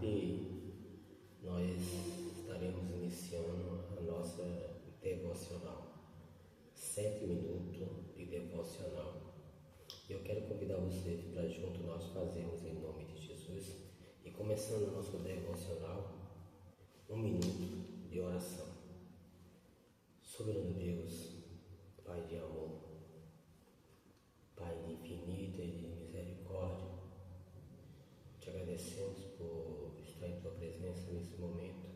tarde nós estaremos iniciando a nossa devocional, 7 minutos de devocional. Eu quero convidar vocês para junto nós fazermos em nome de Jesus e começando a nossa devocional, 1 minuto de oração. Soberano Deus, Pai de amor, Pai de infinita e de misericórdia, te agradecemos por estar em Tua presença nesse momento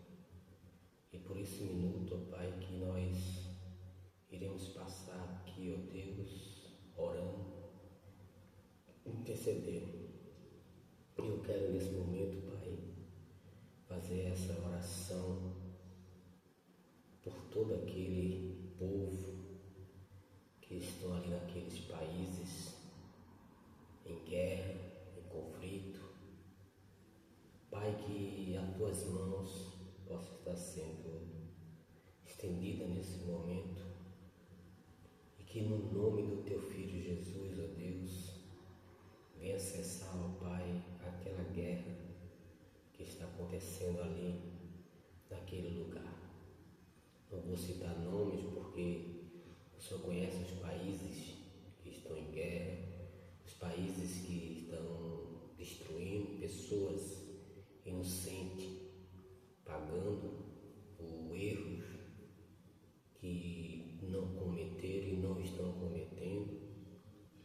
e por esse minuto, Pai, que nós iremos passar aqui, ó Deus, orando, intercedendo. Eu quero nesse momento, Pai, fazer essa oração por todo aquele povo que estão ali naqueles países em guerra, em conflito. Pai, que as Tuas mãos possam estar sendo estendidas nesse momento e que no nome do Teu Filho Jesus, ó Deus, venha cessar, ó Pai, aquela guerra que está acontecendo ali naquele lugar. Não vou citar nomes porque o Senhor conhece os países que estão em guerra, os países que estão destruindo pessoas inocentes, pagando por erros que não cometeram e não estão cometendo,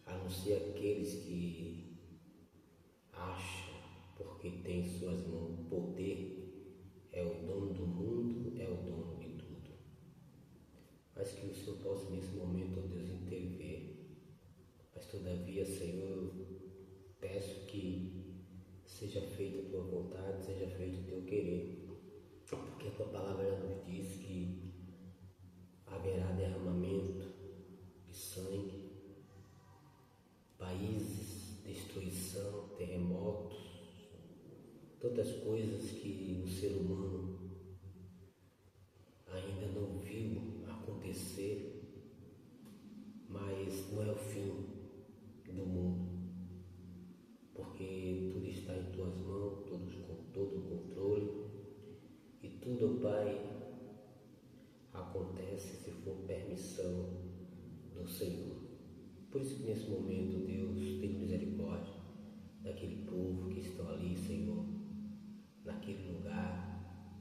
a não ser aqueles que acham, porque tem em suas mãos poder, é o dono do mundo, é o dono de tudo. Mas que o Senhor possa nesse momento, ó Deus, intervir. Mas todavia, Senhor, eu peço que seja feita a Tua vontade, seja feito o Teu querer, porque a Tua palavra já nos diz que haverá derramamento de sangue, países, destruição, terremotos, tantas coisas que o ser humano ainda não viu acontecer, mas não é o fim do mundo, porque tudo está em Tuas mãos, todo o controle, e tudo, Pai, acontece se for permissão do Senhor. Por isso que nesse momento, Deus, tem misericórdia daquele povo que estão ali, Senhor, naquele lugar,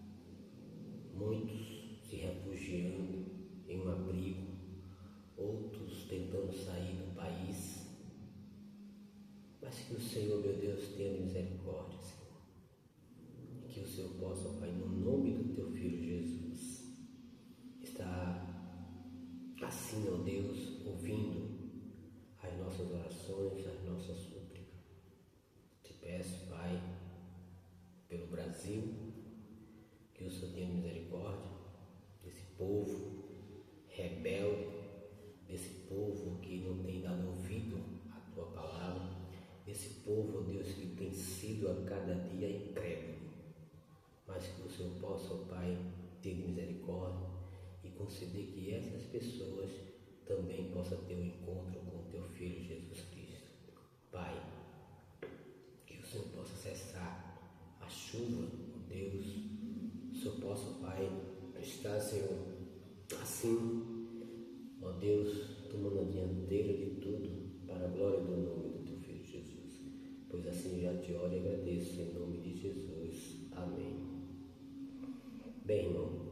muitos se refugiando em um abrigo, outros tentando sair do país, mas que o Senhor, meu Deus, tenha misericórdia, Senhor, e que o Senhor possa, Pai, no nome do Teu Filho Jesus, estar assim, ó Deus, ouvindo as nossas orações, as nossas súplicas. Te peço, Pai, pelo Brasil, que o Senhor tenha misericórdia desse povo rebelde, desse povo que não tem dado ouvido à Tua palavra, desse povo, ó Deus, que tem sido a cada dia incrédulo, mas que o Senhor possa, ó Pai, ter misericórdia e conceder que essas pessoas também possam ter um encontro com o Teu Filho Jesus Cristo. Pai, que o Senhor possa cessar a chuva, ó Deus, o Senhor possa, Pai, estar, Senhor, assim, ó Deus, tomando a dianteira de tudo para a glória do nome do Teu Filho Jesus. Pois assim já te oro e agradeço em nome de Jesus. Amém. Bem, irmão,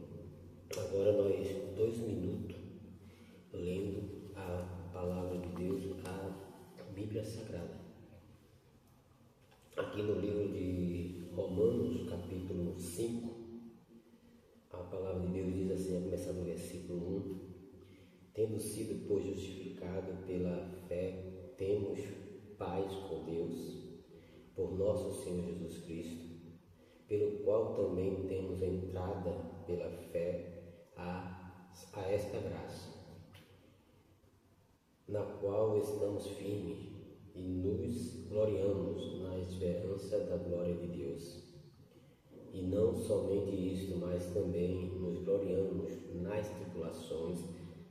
agora nós 2 minutos lendo a palavra de Deus, a Bíblia Sagrada. Aqui no livro de Romanos, capítulo 5, a palavra de Deus diz assim, a começar no versículo 1: Tendo sido, pois, justificado pela fé, temos paz com Deus, por nosso Senhor Jesus Cristo, pelo qual também temos entrada pela fé a esta graça, na qual estamos firmes e nos gloriamos na esperança da glória de Deus. E não somente isto, mas também nos gloriamos nas tribulações,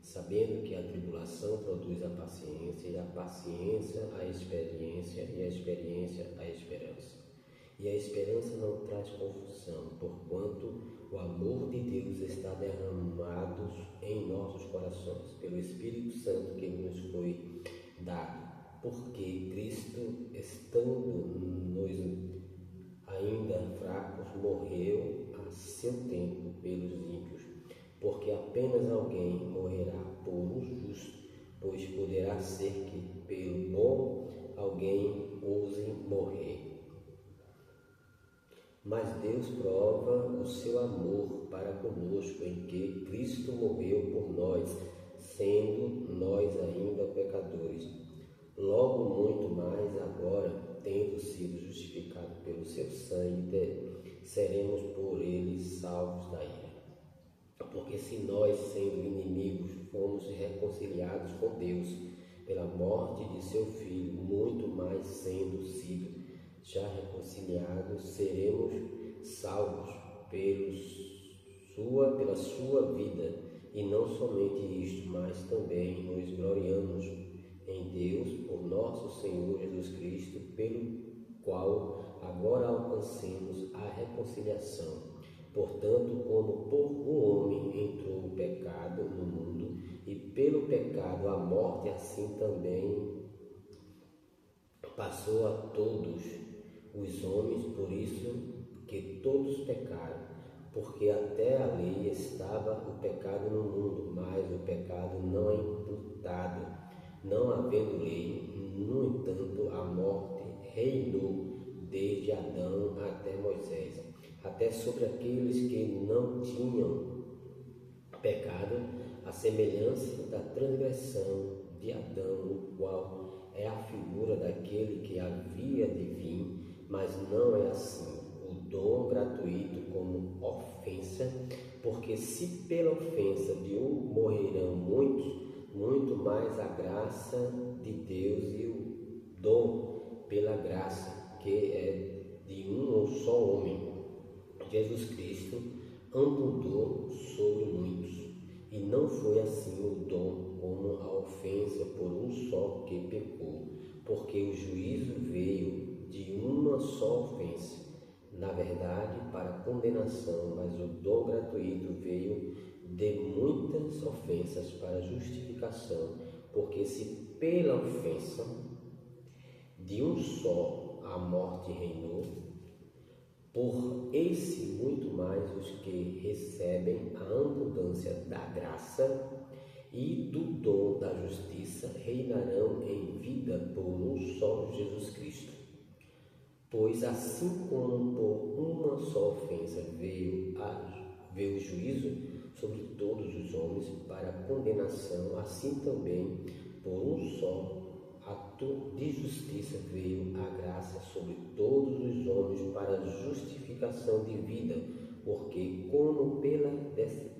sabendo que a tribulação produz a paciência, e a paciência a experiência, e a experiência a esperança. E a esperança não traz confusão, porquanto o amor de Deus está derramado em nossos corações, pelo Espírito Santo que nos foi dado. Porque Cristo, estando nos ainda fracos, morreu a seu tempo pelos ímpios. Porque apenas alguém morrerá por um justo, pois poderá ser que pelo bom alguém ouse morrer. Mas Deus prova o seu amor para conosco em que Cristo morreu por nós, sendo nós ainda pecadores. Logo, muito mais agora, tendo sido justificados pelo seu sangue, seremos por ele salvos da ira. Porque se nós, sendo inimigos, fomos reconciliados com Deus pela morte de seu Filho, muito mais sendo sido já reconciliados, seremos salvos pela sua vida. E não somente isto, mas também nos gloriamos em Deus por nosso Senhor Jesus Cristo, pelo qual agora alcancemos a reconciliação. Portanto, como por um homem entrou o pecado no mundo, e pelo pecado a morte, assim também passou a todos os homens, por isso que todos pecaram, porque até a lei estava o pecado no mundo, mas o pecado não é imputado, não havendo lei. No entanto, a morte reinou desde Adão até Moisés, até sobre aqueles que não tinham pecado, a semelhança da transgressão de Adão, o qual é a figura daquele que havia de vir, mas não é assim o dom gratuito como ofensa, porque se pela ofensa de um morrerão muitos, muito mais a graça de Deus e o dom pela graça, que é de um só homem, Jesus Cristo, abundou sobre muitos. E não foi assim o dom como a ofensa por um só que pecou, porque o juízo veio de uma só ofensa, na verdade para condenação, mas o dom gratuito veio de muitas ofensas para justificação, porque se pela ofensa de um só a morte reinou, por esse muito mais os que recebem a abundância da graça e do dom da justiça reinarão em vida por um só Jesus Cristo. Pois assim como por uma só ofensa veio o juízo sobre todos os homens para condenação, assim também por um só ato de justiça veio a graça sobre todos os homens para justificação de vida, porque como pela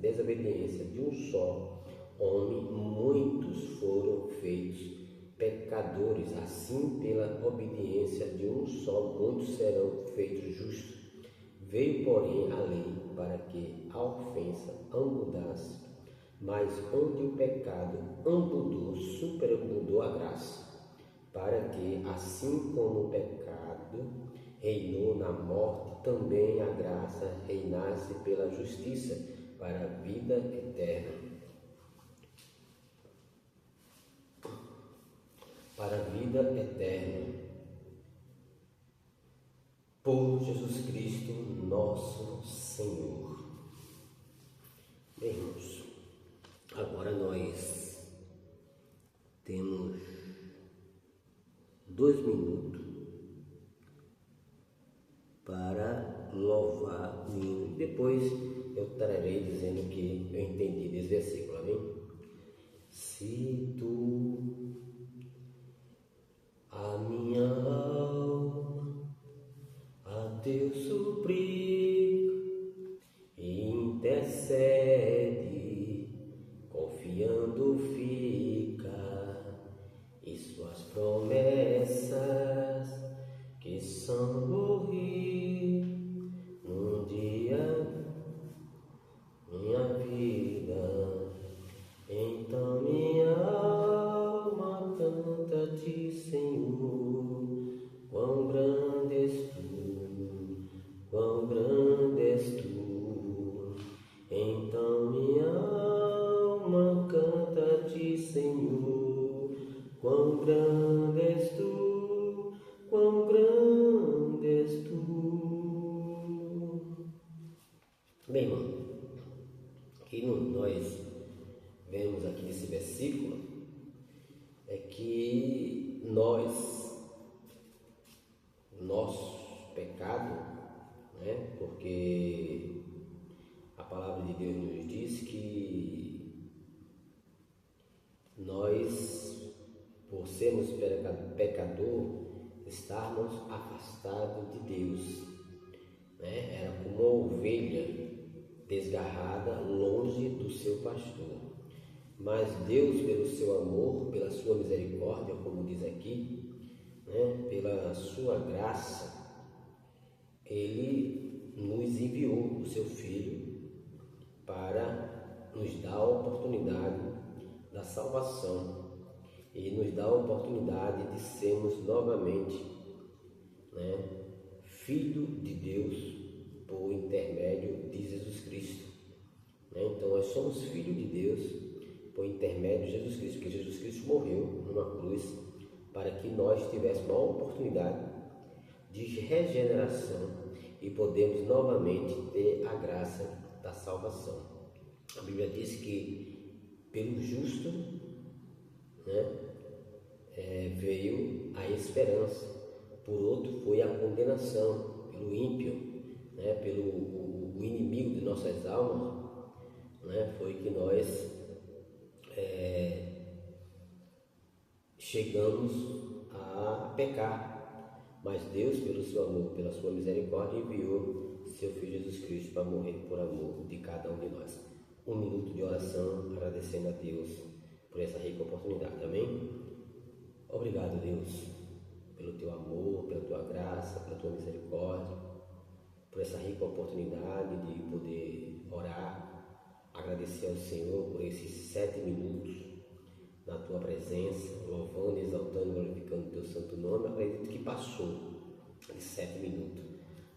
desobediência de um só homem muitos foram feitos pecadores, assim pela obediência de um só muitos serão feitos justos. Veio, porém, a lei para que a ofensa abundasse, mas onde o pecado abundou, superabundou a graça, para que, assim como o pecado reinou na morte, também a graça reinasse pela justiça para a vida eterna. Para a vida eterna, por Jesus Cristo, nosso Senhor. Bem, irmãos, agora nós temos 2 minutos para louvar o hino. Depois eu trarei dizendo que eu entendi desse versículo, amém? Se tu a minha alma a Deus suplica e intercede, confiando fica, e suas promessas que são morrer num dia minha vida, então minha alma canta-te, Senhor, quão grande és tu. Bem, irmão, o que nós vemos aqui nesse versículo é que nosso pecado, né? Porque a palavra de Deus nos diz que nós, por sermos pecador, estarmos afastados de Deus, né? Era como uma ovelha desgarrada longe do seu pastor. Mas Deus, pelo seu amor, pela sua misericórdia, como diz aqui, né? Pela sua graça, Ele nos enviou o seu Filho para nos dar a oportunidade da salvação e nos dar a oportunidade de sermos novamente, né, filho de Deus por intermédio de Jesus Cristo, né? Então nós somos filhos de Deus por intermédio de Jesus Cristo, porque Jesus Cristo morreu numa cruz para que nós tivéssemos a oportunidade de regeneração e podemos novamente ter a graça da salvação. A Bíblia diz que pelo justo, né, veio a esperança, por outro foi a condenação, pelo ímpio, né, pelo o inimigo de nossas almas, né, foi que nós chegamos a pecar. Mas Deus, pelo seu amor, pela sua misericórdia, enviou seu Filho Jesus Cristo para morrer por amor de cada um de nós. Um minuto de oração, agradecendo a Deus por essa rica oportunidade. Amém? Obrigado, Deus, pelo teu amor, pela tua graça, pela tua misericórdia, por essa rica oportunidade de poder orar, agradecer ao Senhor por esses 7 minutos na tua presença, louvando, exaltando, glorificando o teu santo nome. Acredito que passou de 7 minutos,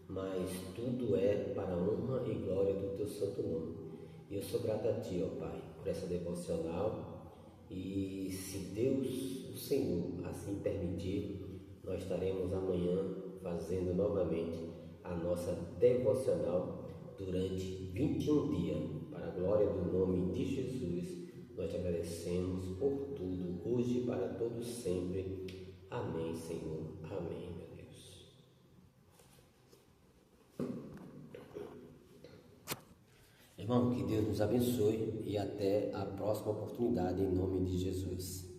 mas tudo é para a honra e glória do teu santo nome. E eu sou grato a ti, ó Pai, por essa devocional, e se Deus, o Senhor, assim permitir, nós estaremos amanhã fazendo novamente a nossa devocional durante 21 dias, para a glória do nome de Jesus. Nós te agradecemos por tudo, hoje e para todos sempre. Amém, Senhor. Amém, meu Deus. Irmão, que Deus nos abençoe e até a próxima oportunidade, em nome de Jesus.